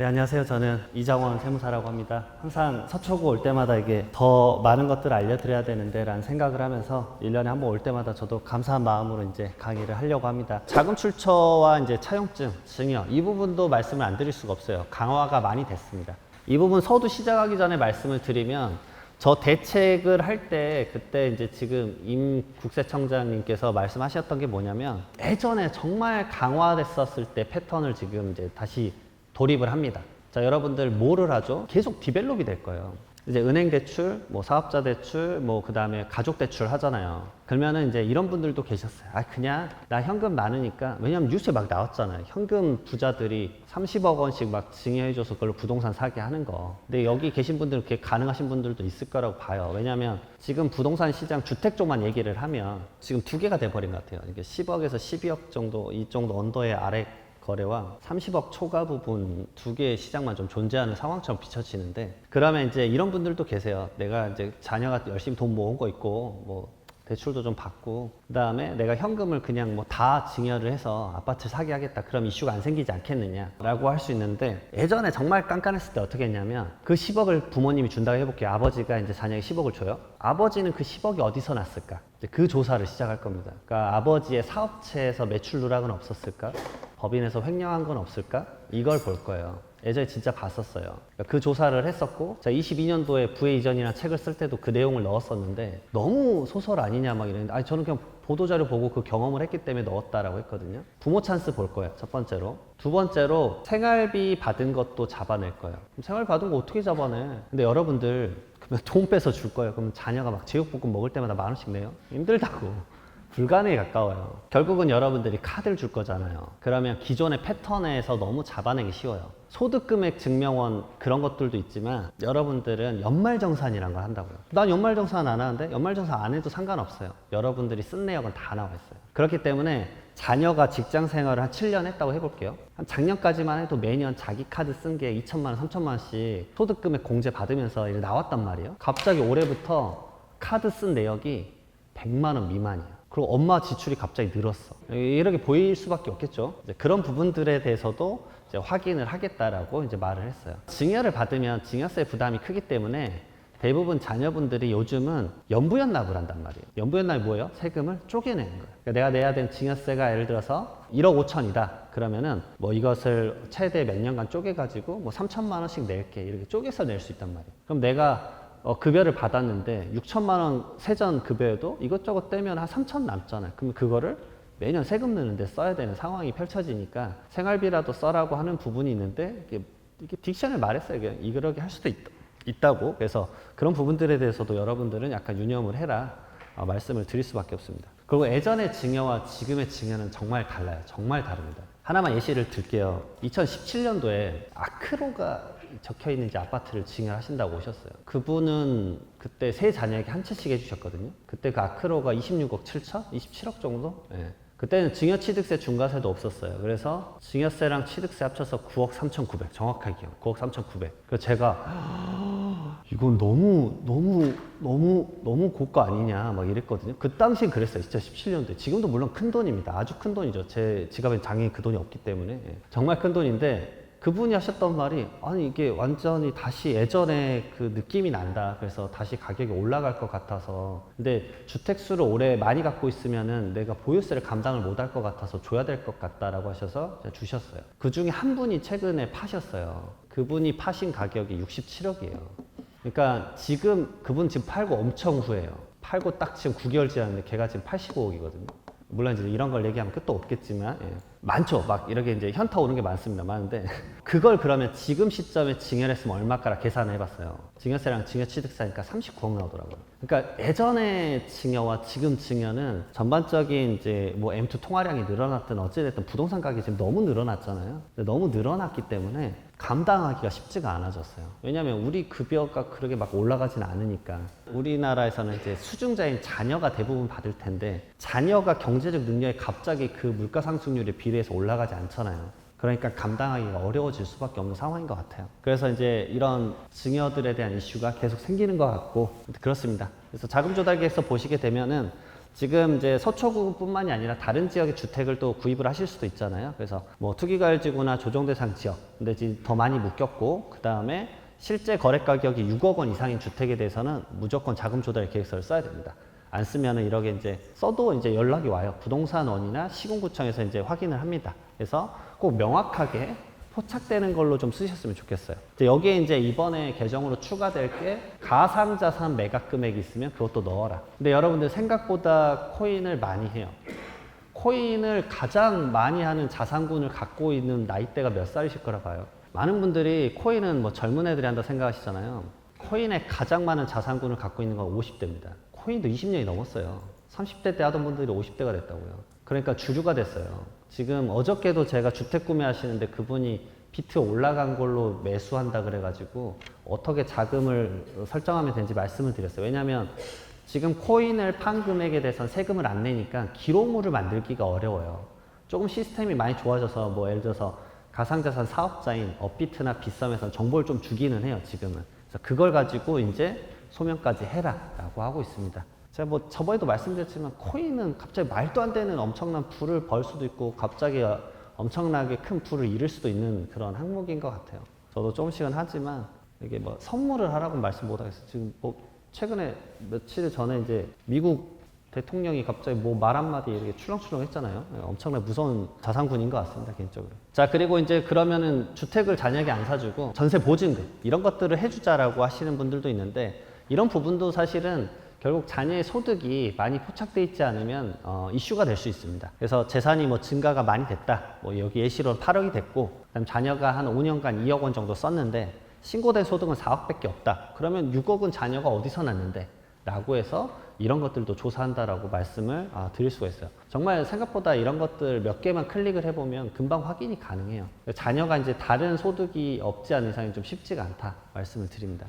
네, 안녕하세요. 저는 이장원 세무사라고 합니다. 항상 서초구 올 때마다 이게 더 많은 것들을 알려드려야 되는데 라는 생각을 하면서 1년에 한 번 올 때마다 저도 감사한 마음으로 이제 강의를 하려고 합니다. 자금 출처와 이제 차용증, 증여 이 부분도 말씀을 안 드릴 수가 없어요. 강화가 많이 됐습니다. 이 부분 서두 시작하기 전에 말씀을 드리면 저 대책을 할 때 그때 이제 지금 임 국세청장님께서 말씀하셨던 게 뭐냐면 예전에 정말 강화됐었을 때 패턴을 지금 이제 다시 돌입을 합니다. 자, 여러분들 뭐를 하죠? 계속 디벨롭이 될 거예요. 이제 은행 대출, 뭐 사업자 대출, 뭐 그 다음에 가족 대출 하잖아요. 그러면은 이제 이런 분들도 계셨어요. 아, 그냥 나 현금 많으니까, 왜냐면 뉴스에 막 나왔잖아요. 현금 부자들이 30억 원씩 막 증여해줘서 그걸로 부동산 사게 하는 거. 근데 여기 계신 분들은 그게 가능하신 분들도 있을 거라고 봐요. 왜냐면 지금 부동산 시장 주택 쪽만 얘기를 하면 지금 두 개가 돼버린 것 같아요. 이게 10억에서 12억 정도, 이 정도 언더의 아래 거래와 30억 초과 부분 두 개의 시장만 좀 존재하는 상황처럼 비춰지는데, 그러면 이제 이런 분들도 계세요. 내가 이제 자녀가 열심히 돈 모은 거 있고 뭐 대출도 좀 받고 그 다음에 내가 현금을 그냥 뭐 다 증여를 해서 아파트 사게 하겠다, 그럼 이슈가 안 생기지 않겠느냐 라고 할 수 있는데, 예전에 정말 깐깐했을 때 어떻게 했냐면 그 10억을 부모님이 준다고 해볼게요. 아버지가 이제 자녀에게 10억을 줘요. 아버지는 그 10억이 어디서 났을까? 이제 그 조사를 시작할 겁니다. 그러니까 아버지의 사업체에서 매출 누락은 없었을까? 법인에서 횡령한 건 없을까? 이걸 볼 거예요. 예전에 진짜 봤었어요. 그러니까 그 조사를 했었고, 제가 22년도에 부의 이전이라는 책을 쓸 때도 그 내용을 넣었었는데 너무 소설 아니냐 막 이랬는데, 아니 저는 그냥 보도자료 보고 그 경험을 했기 때문에 넣었다라고 했거든요. 부모 찬스 볼 거예요, 첫 번째로. 두 번째로 생활비 받은 것도 잡아낼 거예요. 그럼 생활비 받은 거 어떻게 잡아내? 근데 여러분들 그러면 돈 빼서 줄 거예요. 그러면 자녀가 막 제육볶음 먹을 때마다 10,000원씩 내요? 힘들다고. 불가능에 가까워요. 결국은 여러분들이 카드를 줄 거잖아요. 그러면 기존의 패턴에서 너무 잡아내기 쉬워요. 소득금액 증명원 그런 것들도 있지만 여러분들은 연말정산이라는 걸 한다고요. 난 연말정산 안 하는데, 연말정산 안 해도 상관없어요. 여러분들이 쓴 내역은 다 나와 있어요. 그렇기 때문에 자녀가 직장 생활을 한 7년 했다고 해볼게요. 한 작년까지만 해도 매년 자기 카드 쓴 게 2천만 원, 3천만 원씩 소득금액 공제 받으면서 이렇게 나왔단 말이에요. 갑자기 올해부터 카드 쓴 내역이 100만 원 미만이에요. 그리고 엄마 지출이 갑자기 늘었어. 이렇게 보일 수밖에 없겠죠. 이제 그런 부분들에 대해서도 이제 확인을 하겠다라고 이제 말을 했어요. 증여를 받으면 증여세 부담이 크기 때문에 대부분 자녀분들이 요즘은 연부연납을 한단 말이에요. 연부연납이 뭐예요? 세금을 쪼개내는 거예요. 그러니까 내가 내야 되는 증여세가 예를 들어서 1억 5천이다. 그러면은 뭐 이것을 최대 몇 년간 쪼개가지고 뭐 3천만 원씩 낼게, 이렇게 쪼개서 낼 수 있단 말이에요. 그럼 내가 급여를 받았는데 6천만 원 세전 급여에도 이것저것 떼면 한 3천 남잖아요. 그럼 그거를 매년 세금 내는데 써야 되는 상황이 펼쳐지니까 생활비라도 써라고 하는 부분이 있는데, 이게 딕션을 말했어요. 이렇게 할 수도 있다고. 그래서 그런 부분들에 대해서도 여러분들은 약간 유념을 해라, 말씀을 드릴 수밖에 없습니다. 그리고 예전의 증여와 지금의 증여는 정말 달라요. 정말 다릅니다. 하나만 예시를 들게요. 2017년도에 아크로가 적혀 있는 아파트를 증여하신다고 오셨어요. 그분은 그때 세 자녀에게 한 채씩 해주셨거든요. 그때 그 아크로가 26억 7천? 27억 정도? 네. 그때는 증여취득세 중과세도 없었어요. 그래서 증여세랑 취득세 합쳐서 9억 3,900, 정확하게 기억. 9억 3,900. 그래서 제가 이건 너무 고가 아니냐 막 이랬거든요. 그 당시엔 그랬어요. 2017년도에. 지금도 물론 큰 돈입니다. 아주 큰 돈이죠. 제 지갑엔 당연히 그 돈이 없기 때문에. 정말 큰 돈인데, 그분이 하셨던 말이, 아니 이게 완전히 다시 예전에 그 느낌이 난다. 그래서 다시 가격이 올라갈 것 같아서. 근데 주택수를 올해 많이 갖고 있으면은 내가 보유세를 감당을 못할 것 같아서 줘야 될 것 같다라고 하셔서 주셨어요. 그 중에 한 분이 최근에 파셨어요. 그분이 파신 가격이 67억이에요. 그러니까 지금 그분 지금 팔고 엄청 후회해요. 팔고 딱 지금 9개월 지났는데 걔가 지금 85억이거든요. 물론 이제 이런 걸 얘기하면 끝도 없겠지만, 많죠. 막 이렇게 이제 현타 오는 게 많습니다. 많은데 그걸 그러면 지금 시점에 증여를 했으면 얼마까라 계산을 해봤어요. 증여세랑 증여취득세니까 39억 나오더라고요. 그러니까 예전의 증여와 지금 증여는 전반적인 이제 뭐 M2 통화량이 늘어났든 어찌됐든 부동산 가격이 지금 너무 늘어났잖아요. 너무 늘어났기 때문에 감당하기가 쉽지가 않아졌어요. 왜냐하면 우리 급여가 그렇게 막 올라가진 않으니까. 우리나라에서는 이제 수중자인 자녀가 대부분 받을 텐데, 자녀가 경제적 능력이 갑자기 그 물가 상승률에 비례해서 올라가지 않잖아요. 그러니까 감당하기가 어려워질 수밖에 없는 상황인 것 같아요. 그래서 이제 이런 증여들에 대한 이슈가 계속 생기는 것 같고 그렇습니다. 그래서 자금 조달계에서 보시게 되면은 지금 이제 서초구뿐만이 아니라 다른 지역의 주택을 또 구입을 하실 수도 있잖아요. 그래서 뭐 투기과열지구나 조정대상 지역, 근데 지금 더 많이 묶였고, 그 다음에 실제 거래 가격이 6억 원 이상인 주택에 대해서는 무조건 자금 조달 계획서를 써야 됩니다. 안 쓰면은 이렇게 이제 써도 이제 연락이 와요. 부동산원이나 시군구청에서 이제 확인을 합니다. 그래서 꼭 명확하게 포착되는 걸로 좀 쓰셨으면 좋겠어요. 여기에 이제 이번에 개정으로 추가될 게 가상자산 매각 금액이 있으면 그것도 넣어라. 근데 여러분들 생각보다 코인을 많이 해요. 코인을 가장 많이 하는 자산군을 갖고 있는 나이대가 몇 살이실 거라 봐요. 많은 분들이 코인은 뭐 젊은 애들이 한다 생각하시잖아요. 코인에 가장 많은 자산군을 갖고 있는 건 50대입니다. 코인도 20년이 넘었어요. 30대 때 하던 분들이 50대가 됐다고요. 그러니까 주류가 됐어요. 지금 어저께도 제가 주택 구매하시는데 그분이 비트 올라간 걸로 매수한다 그래가지고 어떻게 자금을 설정하면 되는지 말씀을 드렸어요. 왜냐하면 지금 코인을 판 금액에 대해서는 세금을 안 내니까 기록물을 만들기가 어려워요. 조금 시스템이 많이 좋아져서 뭐 예를 들어서 가상자산 사업자인 업비트나 빗썸에서는 정보를 좀 주기는 해요, 지금은. 그래서 그걸 가지고 이제 소명까지 해라 라고 하고 있습니다. 제가 뭐 저번에도 말씀드렸지만 코인은 갑자기 말도 안 되는 엄청난 부를 벌 수도 있고 갑자기 엄청나게 큰 부를 잃을 수도 있는 그런 항목인 것 같아요. 저도 조금씩은 하지만 이게 뭐 선물을 하라고 말씀 못 하겠어요. 지금 뭐 최근에 며칠 전에 이제 미국 대통령이 갑자기 뭐 말 한마디 이렇게 출렁출렁 했잖아요. 엄청나게 무서운 자산군인 것 같습니다, 개인적으로. 자, 그리고 이제 그러면은 주택을 자녀에게 안 사주고 전세 보증금 이런 것들을 해주자라고 하시는 분들도 있는데 이런 부분도 사실은 결국 자녀의 소득이 많이 포착되어 있지 않으면 이슈가 될 수 있습니다. 그래서 재산이 뭐 증가가 많이 됐다. 뭐 여기 예시로 8억이 됐고, 그다음 자녀가 한 5년간 2억 원 정도 썼는데 신고된 소득은 4억밖에 없다. 그러면 6억은 자녀가 어디서 났는데? 라고 해서 이런 것들도 조사한다라고 말씀을 드릴 수가 있어요. 정말 생각보다 이런 것들 몇 개만 클릭을 해보면 금방 확인이 가능해요. 자녀가 이제 다른 소득이 없지 않은 이상은 좀 쉽지가 않다 말씀을 드립니다.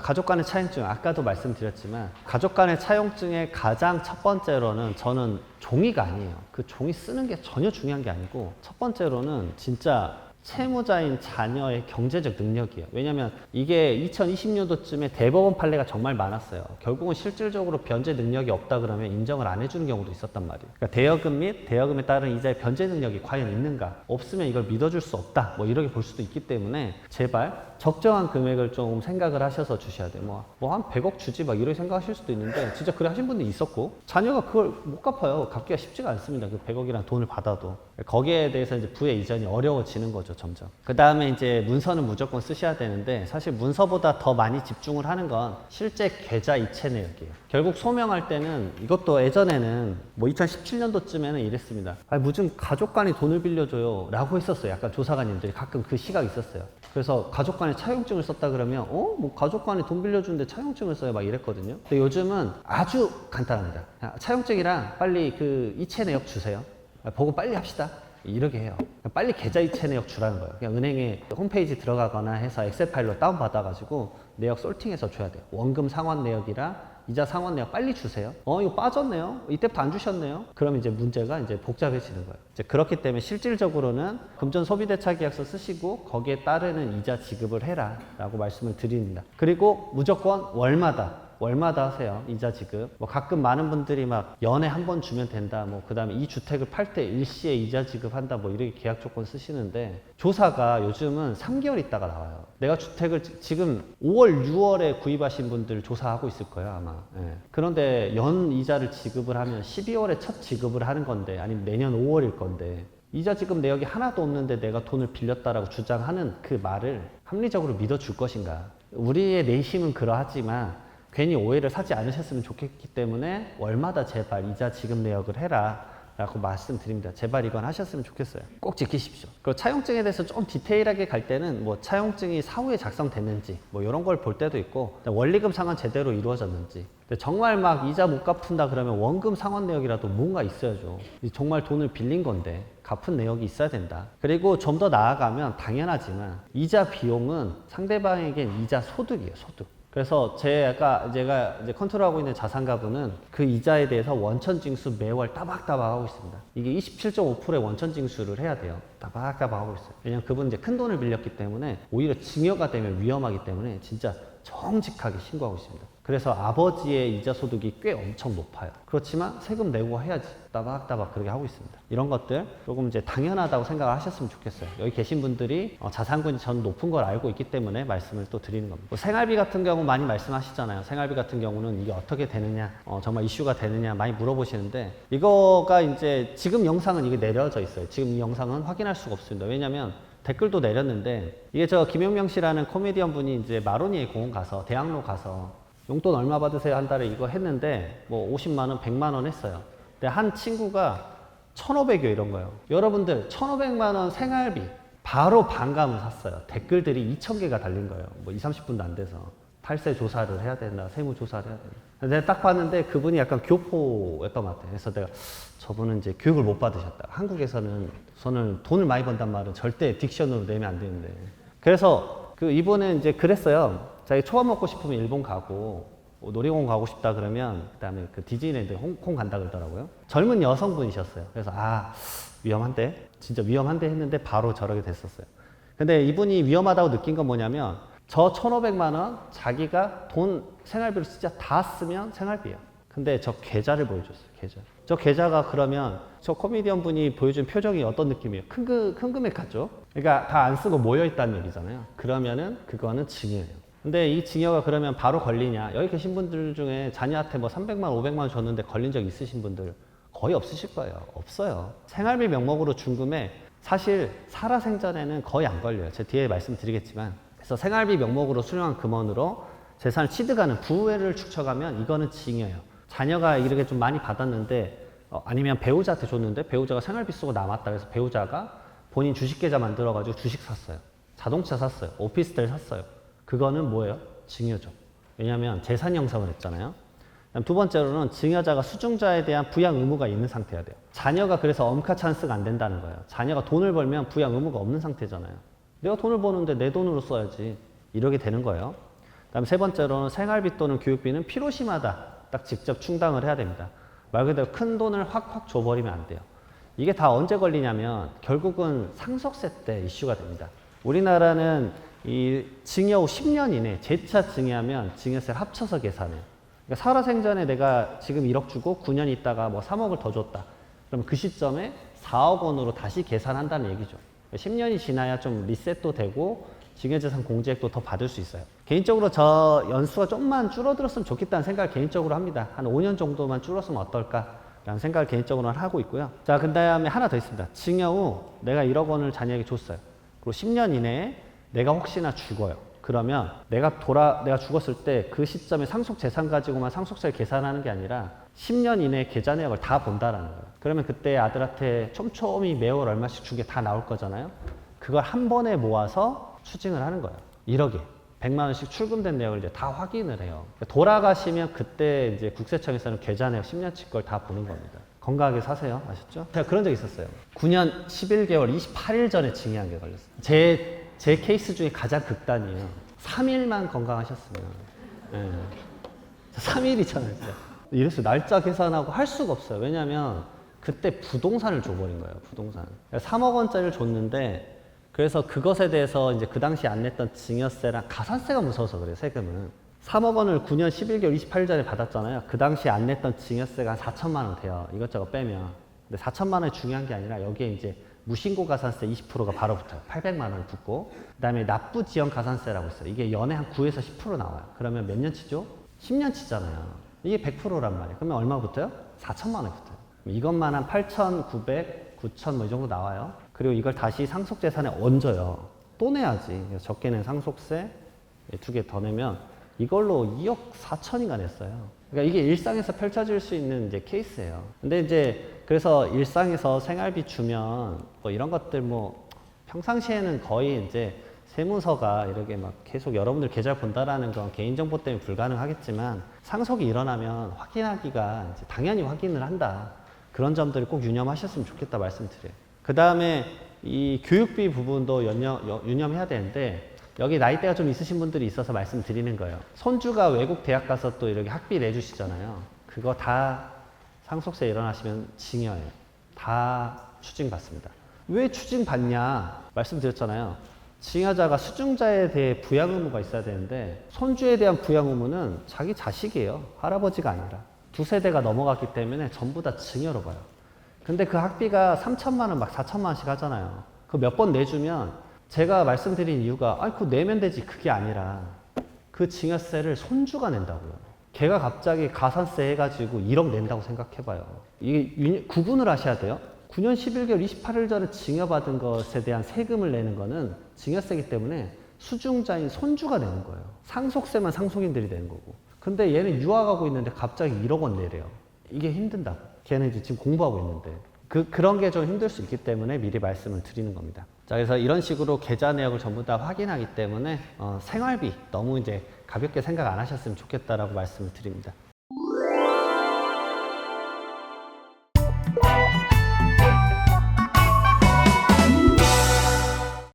가족 간의 차용증, 아까도 말씀드렸지만 가족 간의 차용증의 가장 첫 번째로는 저는 종이가 아니에요. 그 종이 쓰는 게 전혀 중요한 게 아니고 첫 번째로는 진짜 채무자인 자녀의 경제적 능력이에요. 왜냐하면 이게 2020년도쯤에 대법원 판례가 정말 많았어요. 결국은 실질적으로 변제 능력이 없다 그러면 인정을 안 해주는 경우도 있었단 말이에요. 그러니까 대여금 및 대여금에 따른 이자의 변제 능력이 과연 있는가? 없으면 이걸 믿어줄 수 없다. 뭐 이렇게 볼 수도 있기 때문에 제발 적정한 금액을 좀 생각을 하셔서 주셔야 돼요. 뭐 한 100억 주지 막 이렇게 생각하실 수도 있는데 진짜 그래 하신 분도 있었고 자녀가 그걸 못 갚아요. 갚기가 쉽지가 않습니다. 그 100억이라는 돈을 받아도. 거기에 대해서 이제 부의 이전이 어려워지는 거죠, 점점. 그 다음에 이제 문서는 무조건 쓰셔야 되는데 사실 문서보다 더 많이 집중을 하는 건 실제 계좌 이체 내역이에요. 결국 소명할 때는 이것도 예전에는 뭐 2017년도쯤에는 이랬습니다. 무슨 가족 간이 돈을 빌려줘요 라고 했었어요. 약간 조사관님들이 가끔 그 시각이 있었어요. 그래서 가족 간에 차용증을 썼다 그러면 뭐 가족 간에 돈 빌려주는데 차용증을 써요 막 이랬거든요. 근데 요즘은 아주 간단합니다. 차용증이랑 빨리 그 이체 내역 주세요. 보고 빨리 합시다. 이렇게 해요. 빨리 계좌 이체 내역 주라는 거예요. 그냥 은행에 홈페이지 들어가거나 해서 엑셀 파일로 다운받아가지고 내역 솔팅해서 줘야 돼요. 원금 상환 내역이랑 이자 상환 내역 빨리 주세요. 이거 빠졌네요. 이때부터 안 주셨네요. 그럼 이제 문제가 이제 복잡해지는 거예요. 이제 그렇기 때문에 실질적으로는 금전 소비대차 계약서 쓰시고 거기에 따르는 이자 지급을 해라 라고 말씀을 드립니다. 그리고 무조건 월마다 하세요. 이자 지급. 뭐 가끔 많은 분들이 막 연에 한 번 주면 된다. 뭐 그다음에 이 주택을 팔 때 일시에 이자 지급한다. 뭐 이렇게 계약 조건 쓰시는데 조사가 요즘은 3개월 있다가 나와요. 내가 주택을 지금 5월, 6월에 구입하신 분들 조사하고 있을 거예요, 아마. 예. 그런데 연 이자를 지급을 하면 12월에 첫 지급을 하는 건데 아니면 내년 5월일 건데 이자 지급 내역이 하나도 없는데 내가 돈을 빌렸다라고 주장하는 그 말을 합리적으로 믿어줄 것인가? 우리의 내심은 그러하지만 괜히 오해를 사지 않으셨으면 좋겠기 때문에 월마다 제발 이자 지급 내역을 해라 라고 말씀드립니다. 제발 이건 하셨으면 좋겠어요. 꼭 지키십시오. 그리고 차용증에 대해서 좀 디테일하게 갈 때는 뭐 차용증이 사후에 작성됐는지 뭐 이런 걸 볼 때도 있고 원리금 상환 제대로 이루어졌는지 근데 정말 막 이자 못 갚은다 그러면 원금 상환 내역이라도 뭔가 있어야죠. 정말 돈을 빌린 건데 갚은 내역이 있어야 된다. 그리고 좀 더 나아가면 당연하지만 이자 비용은 상대방에겐 이자 소득이에요. 소득. 그래서 제가 이제 컨트롤하고 있는 자산가분은 그 이자에 대해서 원천징수 매월 따박따박 하고 있습니다. 이게 27.5%의 원천징수를 해야 돼요. 따박따박 하고 있어요. 왜냐면 그분은 이제 큰 돈을 빌렸기 때문에 오히려 증여가 되면 위험하기 때문에 진짜 정직하게 신고하고 있습니다. 그래서 아버지의 이자 소득이 꽤 엄청 높아요. 그렇지만 세금 내고 해야지. 따박따박 그렇게 하고 있습니다. 이런 것들 조금 이제 당연하다고 생각을 하셨으면 좋겠어요. 여기 계신 분들이 자산군이 전 높은 걸 알고 있기 때문에 말씀을 또 드리는 겁니다. 뭐 생활비 같은 경우 많이 말씀하시잖아요. 생활비 같은 경우는 이게 어떻게 되느냐, 정말 이슈가 되느냐 많이 물어보시는데, 이거가 이제 지금 영상은 이게 내려져 있어요. 지금 이 영상은 확인할 수가 없습니다. 왜냐면 댓글도 내렸는데, 이게 저 김용명 씨라는 코미디언 분이 이제 마로니에 공원 가서, 대학로 가서 용돈 얼마 받으세요 한 달에 이거 했는데 뭐 50만 원, 100만 원 했어요. 근데 한 친구가 1,500여 이런 거예요. 여러분들 1,500만 원 생활비 바로 반감을 샀어요. 댓글들이 2,000개가 달린 거예요. 뭐 20, 30분도 안 돼서 탈세 조사를 해야 된다, 세무 조사를 해야 된다. 내가 딱 봤는데 그분이 약간 교포였던 것 같아요. 그래서 내가 저분은 이제 교육을 못 받으셨다. 한국에서는 저는 돈을 많이 번단 말은 절대 딕션으로 내면 안 되는데. 그래서 그 이분은 이제 그랬어요. 자기 초밥 먹고 싶으면 일본 가고 놀이공원 가고 싶다 그러면 그다음에 그 디즈니랜드 홍콩 간다 그러더라고요. 젊은 여성분이셨어요. 그래서 위험한데, 진짜 위험한데 했는데 바로 저러게 됐었어요. 근데 이분이 위험하다고 느낀 건 뭐냐면, 저 1,500만 원 자기가 돈 생활비로 진짜 다 쓰면 생활비예요. 근데 저 계좌를 보여줬어요. 계좌. 저 계좌가 그러면 저 코미디언 분이 보여준 표정이 어떤 느낌이에요? 큰 금액 같죠? 그러니까 다 안 쓰고 모여 있다는 얘기잖아요. 그러면은 그거는 증여예요. 근데 이 증여가 그러면 바로 걸리냐? 여기 계신 분들 중에 자녀한테 뭐 300만, 500만 원 줬는데 걸린 적 있으신 분들 거의 없으실 거예요. 없어요. 생활비 명목으로 준 금액 사실 살아생전에는 거의 안 걸려요. 제가 뒤에 말씀드리겠지만. 그래서 생활비 명목으로 수령한 금원으로 재산을 취득하는 부회를 축적하면 이거는 증여예요. 자녀가 이렇게 좀 많이 받았는데 아니면 배우자한테 줬는데 배우자가 생활비 쓰고 남았다. 그래서 배우자가 본인 주식 계좌 만들어가지고 주식 샀어요. 자동차 샀어요. 오피스텔 샀어요. 그거는 뭐예요? 증여죠. 왜냐하면 재산 형성을 했잖아요. 두 번째로는 증여자가 수증자에 대한 부양 의무가 있는 상태여야 돼요. 자녀가 그래서 엄카 찬스가 안 된다는 거예요. 자녀가 돈을 벌면 부양 의무가 없는 상태잖아요. 내가 돈을 버는데 내 돈으로 써야지. 이러게 되는 거예요. 그다음 세 번째로는 생활비 또는 교육비는 필요시마다 딱 직접 충당을 해야 됩니다. 말 그대로 큰 돈을 확 줘버리면 안 돼요. 이게 다 언제 걸리냐면 결국은 상속세 때 이슈가 됩니다. 우리나라는 이 증여 후 10년 이내 재차 증여하면 증여세를 합쳐서 계산해요. 그러니까 살아생전에 내가 지금 1억 주고 9년 있다가 뭐 3억을 더 줬다. 그러면 그 시점에 4억 원으로 다시 계산한다는 얘기죠. 10년이 지나야 좀 리셋도 되고 증여재산 공제액도 더 받을 수 있어요. 개인적으로 저 연수가 좀만 줄어들었으면 좋겠다는 생각을 개인적으로 합니다. 한 5년 정도만 줄었으면 어떨까라는 생각을 개인적으로는 하고 있고요. 자, 그 다음에 하나 더 있습니다. 증여 후 내가 1억 원을 자녀에게 줬어요. 그리고 10년 이내에 내가 혹시나 죽어요. 그러면 내가 죽었을 때 그 시점에 상속 재산 가지고만 상속세를 계산하는 게 아니라 10년 이내에 계좌 내역을 다 본다라는 거예요. 그러면 그때 아들한테 촘촘히 매월 얼마씩 준 게 다 나올 거잖아요. 그걸 한 번에 모아서 추징을 하는 거예요. 1억에 100만 원씩 출금된 내역을 이제 다 확인을 해요. 돌아가시면 그때 이제 국세청에서는 계좌 내역 10년치 걸 다 보는 겁니다. 건강하게 사세요. 아셨죠? 제가 그런 적 있었어요. 9년 11개월 28일 전에 증여한 게 걸렸어요. 제 케이스 중에 가장 극단이에요. 3일만 건강하셨으면. 네. 3일이잖아요, 진짜. 이래서 날짜 계산하고 할 수가 없어요. 왜냐면 그때 부동산을 줘버린 거예요, 부동산. 3억 원짜리를 줬는데, 그래서 그것에 대해서 이제 그 당시 안 냈던 증여세랑 가산세가 무서워서 그래요, 세금은. 3억 원을 9년 11개월 28일 전에 받았잖아요. 그 당시 안 냈던 증여세가 한 4천만 원 돼요. 이것저것 빼면. 근데 4천만 원이 중요한 게 아니라 여기에 이제 무신고 가산세 20%가 바로 붙어요. 800만 원이 붙고, 그 다음에 납부 지연 가산세라고 있어요. 이게 연에 한 9에서 10% 나와요. 그러면 몇 년치죠? 10년치잖아요. 이게 100%란 말이에요. 그러면 얼마 붙어요? 4천만 원이 붙어요. 이것만 한 8,900, 9천 뭐 이 정도 나와요. 그리고 이걸 다시 상속재산에 얹어요. 또 내야지. 그래서 적게 낸 상속세 2개 더 내면 이걸로 2억 4천인가 냈어요. 그러니까 이게 일상에서 펼쳐질 수 있는 이제 케이스예요. 근데 이제 그래서 일상에서 생활비 주면 뭐 이런 것들 뭐 평상시에는 거의 이제 세무서가 이렇게 막 계속 여러분들 계좌를 본다라는 건 개인정보 때문에 불가능하겠지만 상속이 일어나면 확인하기가 이제 당연히 확인을 한다. 그런 점들을 꼭 유념하셨으면 좋겠다 말씀드려요. 그 다음에 이 교육비 부분도 유념해야 되는데 여기 나이대가 좀 있으신 분들이 있어서 말씀드리는 거예요. 손주가 외국 대학 가서 또 이렇게 학비 내주시잖아요. 그거 다 상속세 일어나시면 증여예요. 다 추징받습니다. 왜 추징받냐 말씀드렸잖아요. 징여자가 수증자에 대해 부양 의무가 있어야 되는데 손주에 대한 부양 의무는 자기 자식이에요. 할아버지가 아니라. 두 세대가 넘어갔기 때문에 전부 다 증여로 봐요. 근데 그 학비가 3천만 원 막 4천만 원씩 하잖아요. 그 몇 번 내주면 제가 말씀드린 이유가 그거 내면 되지 그게 아니라 그 증여세를 손주가 낸다고요. 걔가 갑자기 가산세 해가지고 1억 낸다고 생각해봐요. 이게 구분을 하셔야 돼요. 9년 11개월 28일 전에 증여받은 것에 대한 세금을 내는 거는 증여세이기 때문에 수증자인 손주가 내는 거예요. 상속세만 상속인들이 내는 거고. 근데 얘는 유학하고 있는데 갑자기 1억 원 내래요. 이게 힘든다고. 걔는 이제 지금 공부하고 있는데. 그런 게 좀 힘들 수 있기 때문에 미리 말씀을 드리는 겁니다. 자, 그래서 이런 식으로 계좌 내역을 전부 다 확인하기 때문에 생활비 너무 이제 가볍게 생각 안 하셨으면 좋겠다라고 말씀을 드립니다.